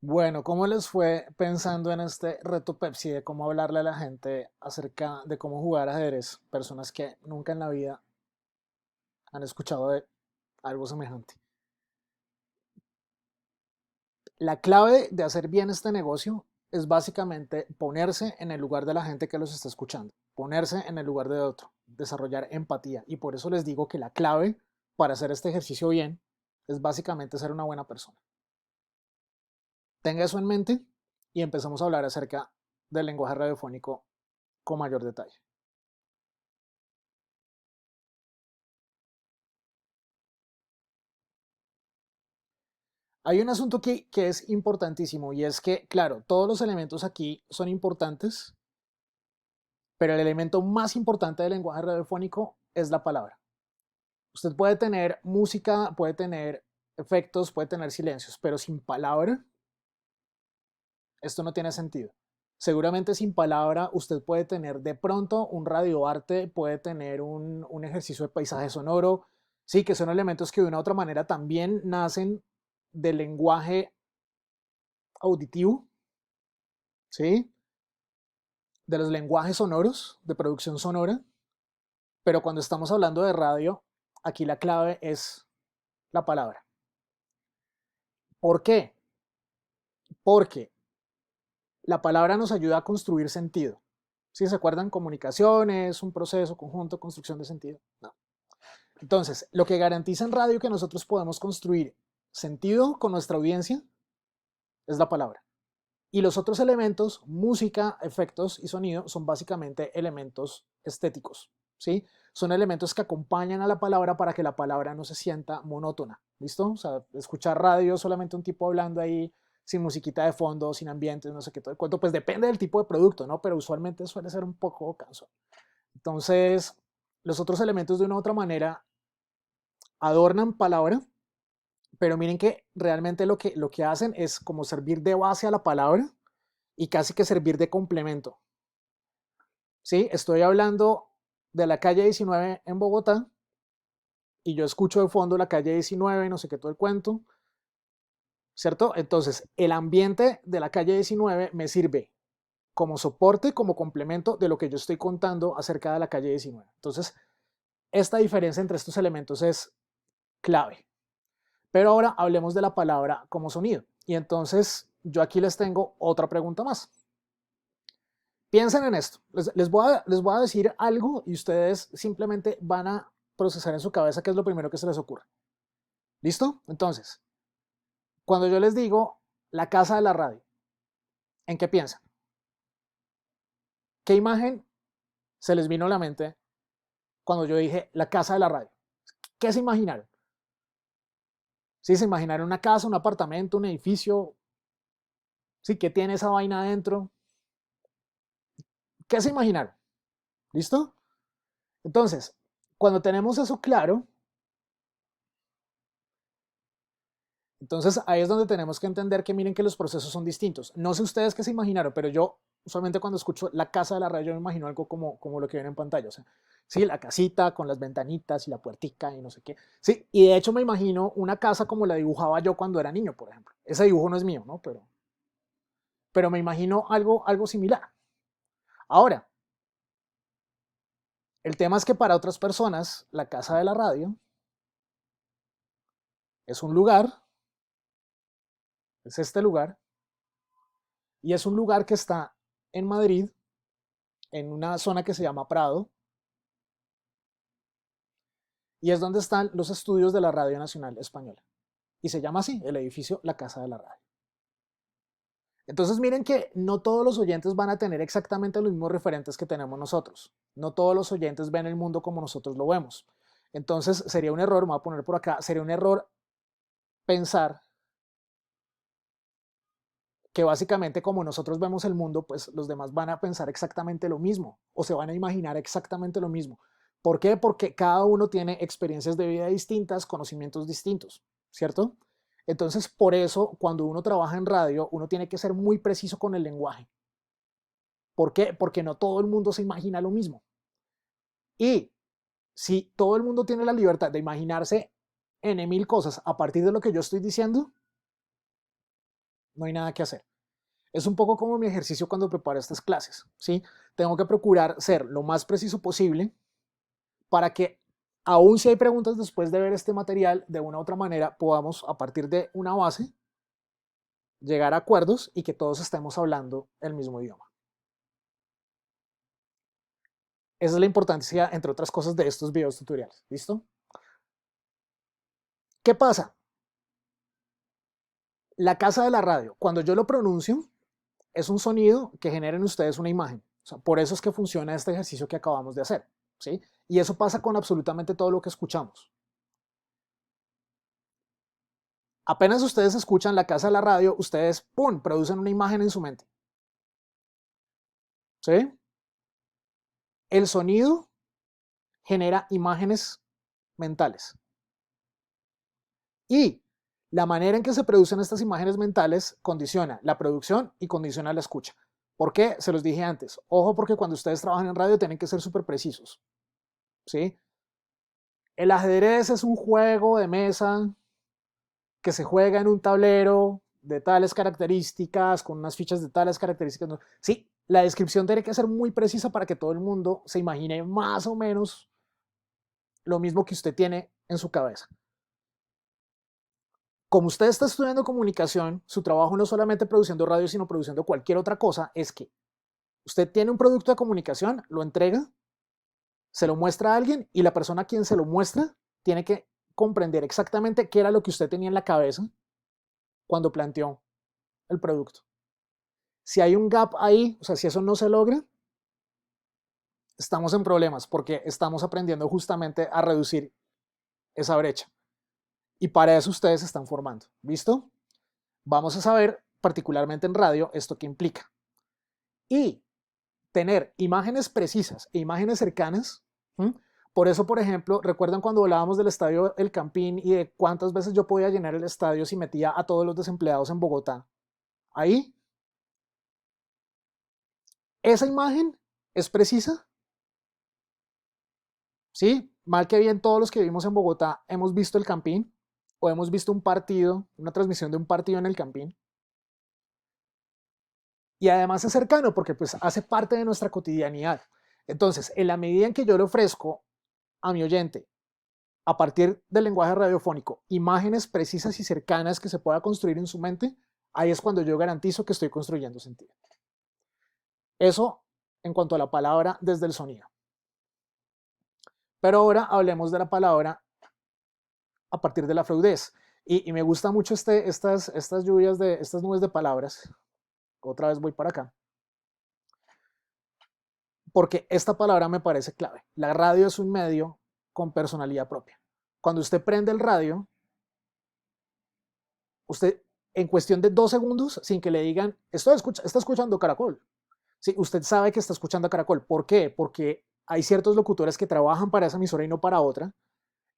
Bueno, ¿cómo les fue pensando en este reto Pepsi de cómo hablarle a la gente acerca de cómo jugar ajedrez? Personas que nunca en la vida han escuchado de algo semejante. La clave de hacer bien este negocio es básicamente ponerse en el lugar de la gente que los está escuchando, ponerse en el lugar de otro, desarrollar empatía. Y por eso les digo que la clave para hacer este ejercicio bien es básicamente ser una buena persona. Tenga eso en mente y empezamos a hablar acerca del lenguaje radiofónico con mayor detalle. Hay un asunto que es importantísimo y es que, claro, todos los elementos aquí son importantes, pero el elemento más importante del lenguaje radiofónico es la palabra. Usted puede tener música, puede tener efectos, puede tener silencios, pero sin palabra esto no tiene sentido. Seguramente sin palabra usted puede tener de pronto un radioarte, puede tener un ejercicio de paisaje sonoro, sí, que son elementos que de una u otra manera también nacen del lenguaje auditivo, ¿sí? De los lenguajes sonoros, de producción sonora, pero cuando estamos hablando de radio, aquí la clave es la palabra. ¿Por qué? Porque la palabra nos ayuda a construir sentido. ¿Sí se acuerdan? Comunicaciones, un proceso, conjunto, construcción de sentido. No. Entonces, lo que garantiza en radio que nosotros podemos construir sentido con nuestra audiencia es la palabra. Y los otros elementos, música, efectos y sonido, son básicamente elementos estéticos, ¿sí? Son elementos que acompañan a la palabra para que la palabra no se sienta monótona, ¿listo? O sea, escuchar radio, solamente un tipo hablando ahí, sin musiquita de fondo, sin ambientes, no sé qué, todo el cuento, pues depende del tipo de producto, ¿no? Pero usualmente suele ser un poco cansón. Entonces, los otros elementos de una u otra manera adornan palabra, pero miren que realmente lo que hacen es como servir de base a la palabra y casi que servir de complemento. Sí, estoy hablando de la calle 19 en Bogotá y yo escucho de fondo la calle 19, no sé qué todo el cuento, ¿cierto? Entonces, el ambiente de la calle 19 me sirve como soporte, como complemento de lo que yo estoy contando acerca de la calle 19. Entonces, esta diferencia entre estos elementos es clave. Pero ahora hablemos de la palabra como sonido. Y entonces, yo aquí les tengo otra pregunta más. Piensen en esto. Les voy a decir algo y ustedes simplemente van a procesar en su cabeza qué es lo primero que se les ocurre. ¿Listo? Entonces, cuando yo les digo la casa de la radio, ¿en qué piensan? ¿Qué imagen se les vino a la mente cuando yo dije la casa de la radio? ¿Qué se imaginaron? ¿Sí? ¿Se imaginaron una casa, un apartamento, un edificio? ¿Sí? ¿Qué tiene esa vaina adentro? ¿Qué se imaginaron? ¿Listo? Entonces, cuando tenemos eso claro, entonces ahí es donde tenemos que entender que miren que los procesos son distintos. No sé ustedes qué se imaginaron, pero yo usualmente cuando escucho la casa de la radio yo me imagino algo como lo que ven en pantalla. O sea, sí, la casita con las ventanitas y la puertica y no sé qué. Sí, y de hecho me imagino una casa como la dibujaba yo cuando era niño, por ejemplo. Ese dibujo no es mío, ¿no? Pero me imagino algo similar. Ahora, el tema es que para otras personas la casa de la radio es un lugar, es este lugar, y es un lugar que está en Madrid, en una zona que se llama Prado, y es donde están los estudios de la Radio Nacional Española. Y se llama así, el edificio La Casa de la Radio. Entonces miren que no todos los oyentes van a tener exactamente los mismos referentes que tenemos nosotros. No todos los oyentes ven el mundo como nosotros lo vemos. Entonces sería un error, me voy a poner por acá, sería un error pensar que básicamente como nosotros vemos el mundo, pues los demás van a pensar exactamente lo mismo o se van a imaginar exactamente lo mismo. ¿Por qué? Porque cada uno tiene experiencias de vida distintas, conocimientos distintos, ¿cierto? Entonces, por eso, cuando uno trabaja en radio, uno tiene que ser muy preciso con el lenguaje. ¿Por qué? Porque no todo el mundo se imagina lo mismo. Y si todo el mundo tiene la libertad de imaginarse N mil cosas a partir de lo que yo estoy diciendo, no hay nada que hacer. Es un poco como mi ejercicio cuando preparo estas clases, ¿sí? Tengo que procurar ser lo más preciso posible para que, aun si hay preguntas después de ver este material, de una u otra manera podamos, a partir de una base, llegar a acuerdos y que todos estemos hablando el mismo idioma. Esa es la importancia, entre otras cosas, de estos videos tutoriales. ¿Listo? ¿Qué pasa? La casa de la radio, cuando yo lo pronuncio, es un sonido que genera en ustedes una imagen. O sea, por eso es que funciona este ejercicio que acabamos de hacer. ¿Sí? Y eso pasa con absolutamente todo lo que escuchamos. Apenas ustedes escuchan la casa de la radio, ustedes, ¡pum!, producen una imagen en su mente. ¿Sí? El sonido genera imágenes mentales. Y la manera en que se producen estas imágenes mentales condiciona la producción y condiciona la escucha. ¿Por qué? Se los dije antes. Ojo, porque cuando ustedes trabajan en radio tienen que ser súper precisos. ¿Sí? El ajedrez es un juego de mesa que se juega en un tablero de tales características, con unas fichas de tales características. Sí, la descripción tiene que ser muy precisa para que todo el mundo se imagine más o menos lo mismo que usted tiene en su cabeza. Como usted está estudiando comunicación, su trabajo no solamente produciendo radio, sino produciendo cualquier otra cosa, es que usted tiene un producto de comunicación, lo entrega, se lo muestra a alguien y la persona a quien se lo muestra tiene que comprender exactamente qué era lo que usted tenía en la cabeza cuando planteó el producto. Si hay un gap ahí, o sea, si eso no se logra, estamos en problemas porque estamos aprendiendo justamente a reducir esa brecha. Y para eso ustedes se están formando. ¿Listo? Vamos a saber, particularmente en radio, esto qué implica. Y tener imágenes precisas e imágenes cercanas. Por eso, por ejemplo, recuerdan cuando hablábamos del estadio El Campín y de cuántas veces yo podía llenar el estadio si metía a todos los desempleados en Bogotá. Ahí, esa imagen es precisa. Sí, mal que bien todos los que vivimos en Bogotá hemos visto el Campín o hemos visto un partido, una transmisión de un partido en el Campín. Y además es cercano porque pues hace parte de nuestra cotidianidad. Entonces, en la medida en que yo le ofrezco a mi oyente, a partir del lenguaje radiofónico, imágenes precisas y cercanas que se pueda construir en su mente, ahí es cuando yo garantizo que estoy construyendo sentido. Eso en cuanto a la palabra desde el sonido. Pero ahora hablemos de la palabra a partir de la fluidez. Y me gusta mucho estas lluvias de estas nubes de palabras. Otra vez voy para acá. Porque esta palabra me parece clave. La radio es un medio con personalidad propia. Cuando usted prende el radio, usted en cuestión de 2 segundos, sin que le digan, está escuchando Caracol. Sí, usted sabe que está escuchando a Caracol. ¿Por qué? Porque hay ciertos locutores que trabajan para esa emisora y no para otra.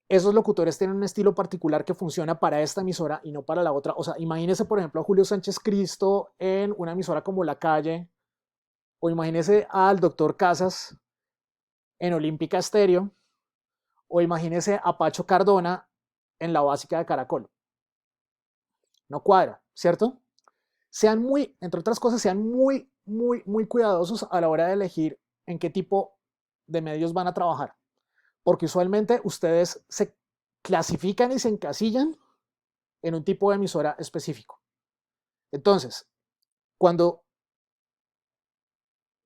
Esos locutores tienen un estilo particular que funciona para esta emisora y no para la otra. O sea, imagínese, por ejemplo, a Julio Sánchez Cristo en una emisora como La Calle, o imagínese al doctor Casas en Olímpica Estéreo, o imagínese a Pacho Cardona en la básica de Caracol. No cuadra, ¿cierto? Sean muy, entre otras cosas, sean muy cuidadosos a la hora de elegir en qué tipo de medios van a trabajar. Porque usualmente ustedes se clasifican y se encasillan en un tipo de emisora específico. Entonces, cuando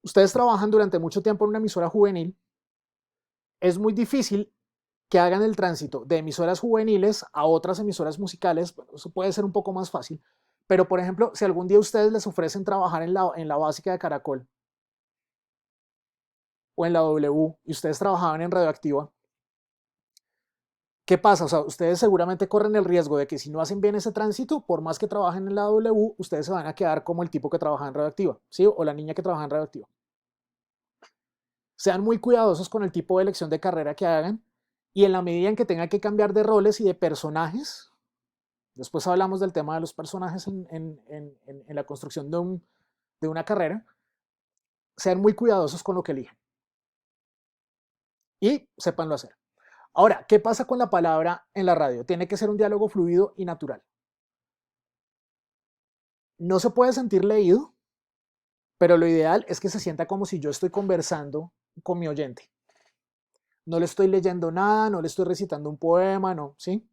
ustedes trabajan durante mucho tiempo en una emisora juvenil, es muy difícil que hagan el tránsito de emisoras juveniles a otras emisoras musicales. Bueno, eso puede ser un poco más fácil, pero por ejemplo, si algún día ustedes les ofrecen trabajar en la básica de Caracol o en la W y ustedes trabajaban en Radioactiva, ¿qué pasa? O sea, ustedes seguramente corren el riesgo de que si no hacen bien ese tránsito, por más que trabajen en la W, ustedes se van a quedar como el tipo que trabaja en Radioactiva, ¿sí? O la niña que trabaja en Radioactiva. Sean muy cuidadosos con el tipo de elección de carrera que hagan y en la medida en que tengan que cambiar de roles y de personajes, después hablamos del tema de los personajes en la construcción de una carrera, sean muy cuidadosos con lo que eligen y sépanlo hacer. Ahora, ¿qué pasa con la palabra en la radio? Tiene que ser un diálogo fluido y natural. No se puede sentir leído, pero lo ideal es que se sienta como si yo estoy conversando con mi oyente. No le estoy leyendo nada, no le estoy recitando un poema, no, ¿sí?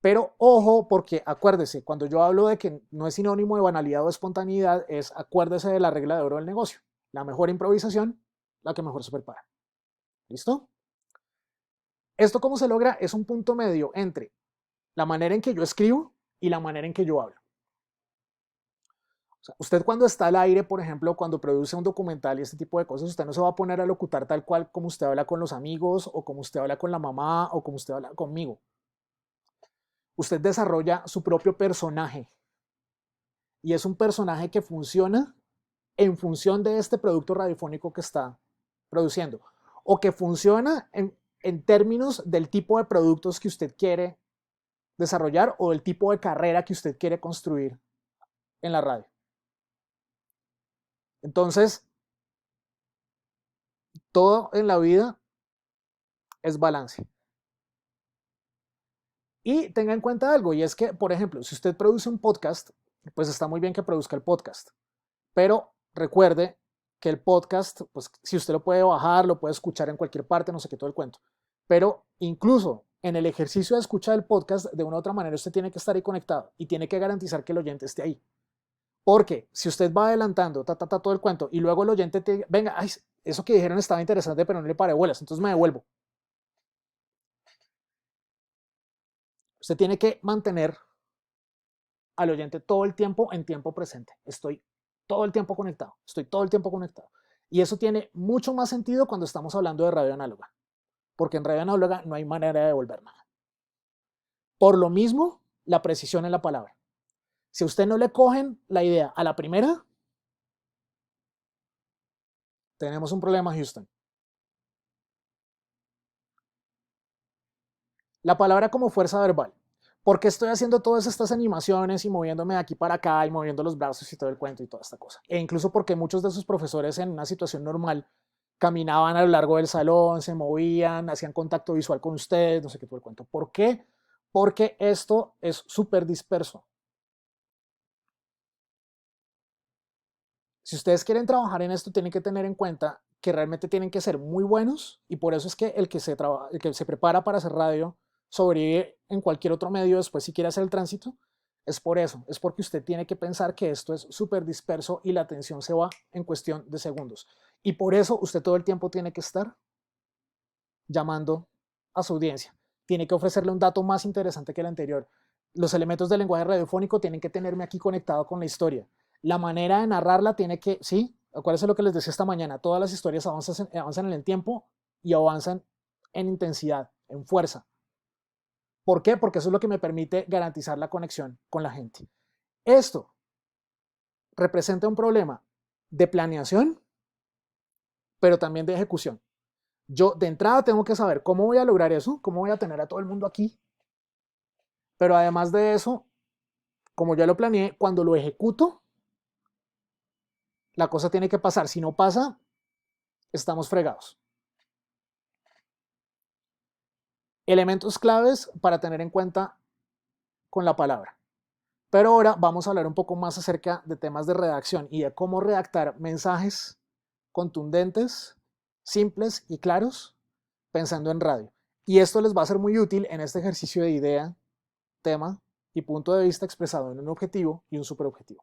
Pero ojo, porque acuérdese, cuando yo hablo de que no es sinónimo de banalidad o espontaneidad, es acuérdese de la regla de oro del negocio. La mejor improvisación, la que mejor se prepara. ¿Listo? ¿Esto cómo se logra? Es un punto medio entre la manera en que yo escribo y la manera en que yo hablo. O sea, usted cuando está al aire, por ejemplo, cuando produce un documental y este tipo de cosas, usted no se va a poner a locutar tal cual como usted habla con los amigos o como usted habla con la mamá o como usted habla conmigo. Usted desarrolla su propio personaje y es un personaje que funciona en función de este producto radiofónico que está produciendo o que funciona en términos del tipo de productos que usted quiere desarrollar o del tipo de carrera que usted quiere construir en la radio. Entonces, todo en la vida es balance. Y tenga en cuenta algo, y es que, por ejemplo, si usted produce un podcast, pues está muy bien que produzca el podcast, pero recuerde que el podcast, pues si usted lo puede bajar, lo puede escuchar en cualquier parte, no sé qué, todo el cuento, pero incluso en el ejercicio de escucha del podcast, de una u otra manera usted tiene que estar ahí conectado y tiene que garantizar que el oyente esté ahí. Porque si usted va adelantando todo el cuento y luego el oyente te venga, ay, eso que dijeron estaba interesante, pero no le paré bolas, entonces me devuelvo. Usted tiene que mantener al oyente todo el tiempo en tiempo presente. Estoy todo el tiempo conectado, estoy todo el tiempo conectado. Y eso tiene mucho más sentido cuando estamos hablando de radio análoga, porque en radio análoga no hay manera de devolver nada. Por lo mismo, la precisión en la palabra. Si a usted no le cogen la idea a la primera, tenemos un problema, Houston. La palabra como fuerza verbal. ¿Por qué estoy haciendo todas estas animaciones y moviéndome de aquí para acá y moviendo los brazos y todo el cuento y toda esta cosa? E incluso porque muchos de sus profesores en una situación normal caminaban a lo largo del salón, se movían, hacían contacto visual con ustedes, no sé qué todo el cuento. ¿Por qué? Porque esto es súper disperso. Si ustedes quieren trabajar en esto, tienen que tener en cuenta que realmente tienen que ser muy buenos y por eso es que el que se prepara para hacer radio sobrevive en cualquier otro medio después si quiere hacer el tránsito. Es por eso, es porque usted tiene que pensar que esto es súper disperso y la atención se va en cuestión de segundos. Y por eso usted todo el tiempo tiene que estar llamando a su audiencia. Tiene que ofrecerle un dato más interesante que el anterior. Los elementos del lenguaje radiofónico tienen que tenerme aquí conectado con la historia. La manera de narrarla tiene que, sí, acuérdense lo que les decía esta mañana, todas las historias avanzan en el tiempo y avanzan en intensidad, en fuerza. ¿Por qué? Porque eso es lo que me permite garantizar la conexión con la gente. Esto representa un problema de planeación, pero también de ejecución. Yo de entrada tengo que saber cómo voy a lograr eso, cómo voy a tener a todo el mundo aquí, pero además de eso, como ya lo planeé, cuando lo ejecuto, la cosa tiene que pasar. Si no pasa, estamos fregados. Elementos claves para tener en cuenta con la palabra. Pero ahora vamos a hablar un poco más acerca de temas de redacción y de cómo redactar mensajes contundentes, simples y claros pensando en radio. Y esto les va a ser muy útil en este ejercicio de idea, tema y punto de vista expresado en un objetivo y un superobjetivo.